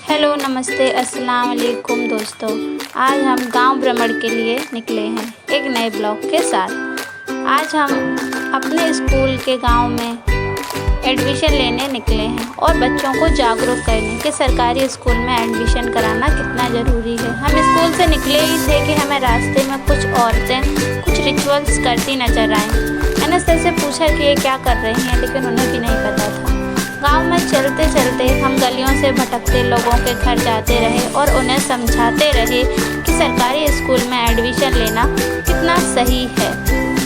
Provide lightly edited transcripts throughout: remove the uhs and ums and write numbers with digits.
Hello, नमस्ते, अस्सलाम वालेकुम दोस्तों। आज हम गांव भ्रमण के लिए निकले हैं एक नए ब्लॉग के साथ। आज हम अपने स्कूल के गांव में एडमिशन लेने निकले हैं और बच्चों को जागरूक करने कि सरकारी स्कूल में एडमिशन कराना कितना ज़रूरी है। हम स्कूल से निकले ही थे कि हमें रास्ते में कुछ औरतें कुछ रिचुअल्स करती नज़र आईं। मैंने सर से पूछा कि ये क्या कर रही हैं, लेकिन उन्हें भी नहीं पता था। गांव में चलते चलते हम गलियों से भटकते लोगों के घर जाते रहे और उन्हें समझाते रहे कि सरकारी स्कूल में एडमिशन लेना कितना सही है।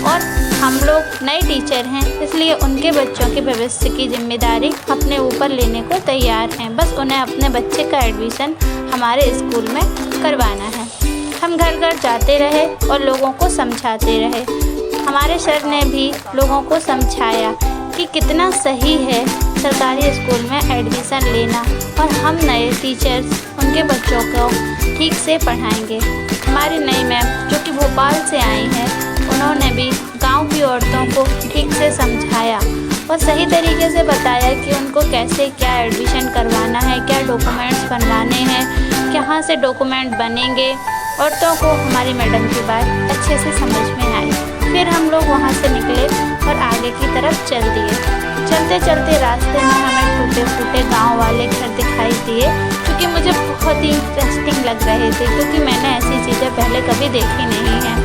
और हम लोग नए टीचर हैं, इसलिए उनके बच्चों के भविष्य की जिम्मेदारी अपने ऊपर लेने को तैयार हैं। बस उन्हें अपने बच्चे का एडमिशन हमारे स्कूल में करवाना है। हम घर घर जाते रहे और लोगों को समझाते रहे। हमारे सर ने भी लोगों को समझाया कि कितना सही है सरकारी स्कूल में एडमिशन लेना, और हम नए टीचर्स उनके बच्चों को ठीक से पढ़ाएंगे। हमारी नई मैम जो कि भोपाल से आई हैं, उन्होंने भी गांव की औरतों को ठीक से समझाया और सही तरीके से बताया कि उनको कैसे क्या एडमिशन करवाना है, क्या डॉक्यूमेंट्स बनवाने हैं, कहाँ से डॉक्यूमेंट बनेंगे। औरतों को हमारी मैडम की बात अच्छे से समझ में आई। फिर हम लोग वहाँ से निकले और आगे की तरफ चल दिए। चलते चलते रास्ते में हमें टूटे फूटे गांव वाले घर दिखाई दिए, क्योंकि मुझे बहुत ही इंटरेस्टिंग लग रहे थे, क्योंकि मैंने ऐसी चीज़ें पहले कभी देखी नहीं हैं।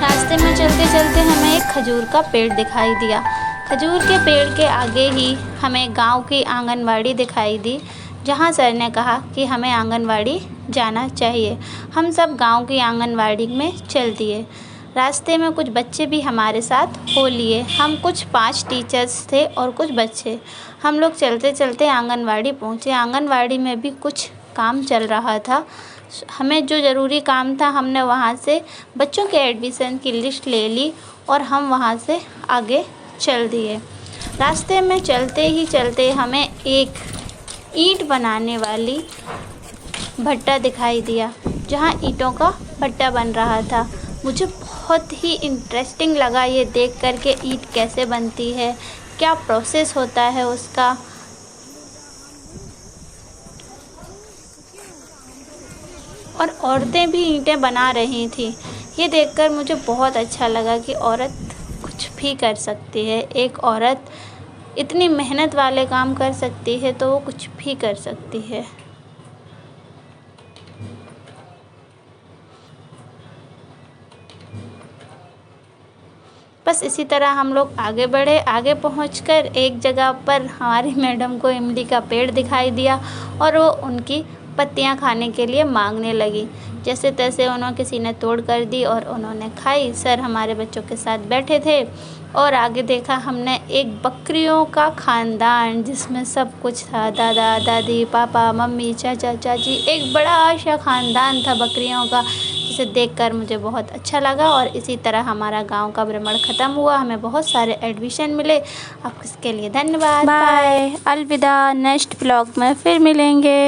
रास्ते में चलते चलते हमें एक खजूर का पेड़ दिखाई दिया। खजूर के पेड़ के आगे ही हमें गांव की आंगनवाड़ी दिखाई दी, जहां सर ने कहा कि हमें आंगनवाड़ी जाना चाहिए। हम सब गांव की आंगनवाड़ी में चल दिए। रास्ते में कुछ बच्चे भी हमारे साथ हो लिए। हम कुछ 5 टीचर्स थे और कुछ बच्चे। हम लोग चलते चलते आंगनवाड़ी पहुँचे। आंगनवाड़ी में भी कुछ काम चल रहा था। हमें जो ज़रूरी काम था, हमने वहाँ से बच्चों के एडमिशन की लिस्ट ले ली और हम वहाँ से आगे चल दिए। रास्ते में चलते ही चलते हमें एक ईंट बनाने वाली भट्टा दिखाई दिया, जहाँ ईंटों का भट्टा बन रहा था। मुझे बहुत ही इंटरेस्टिंग लगा ये देख कर के ईंट कैसे बनती है, क्या प्रोसेस होता है उसका। और औरतें भी ईंटें बना रही थी। ये देखकर मुझे बहुत अच्छा लगा कि औरत कुछ भी कर सकती है। एक औरत इतनी मेहनत वाले काम कर सकती है तो वो कुछ भी कर सकती है। बस इसी तरह हम लोग आगे बढ़े। आगे पहुंचकर एक जगह पर हमारी मैडम को इमली का पेड़ दिखाई दिया और वो उनकी पत्तियां खाने के लिए मांगने लगी। जैसे तैसे उन्होंने किसी ने तोड़ कर दी और उन्होंने खाई। सर हमारे बच्चों के साथ बैठे थे और आगे देखा हमने एक बकरियों का ख़ानदान, जिसमें सब कुछ था, दादा दादी, पापा मम्मी, चाचा चाची, एक बड़ा सा ख़ानदान था बकरियों का, जिसे देखकर मुझे बहुत अच्छा लगा। और इसी तरह हमारा गांव का भ्रमण ख़त्म हुआ। हमें बहुत सारे एडमिशन मिले। आपके लिए धन्यवाद। बाय, अलविदा। नेक्स्ट ब्लॉग में फिर मिलेंगे।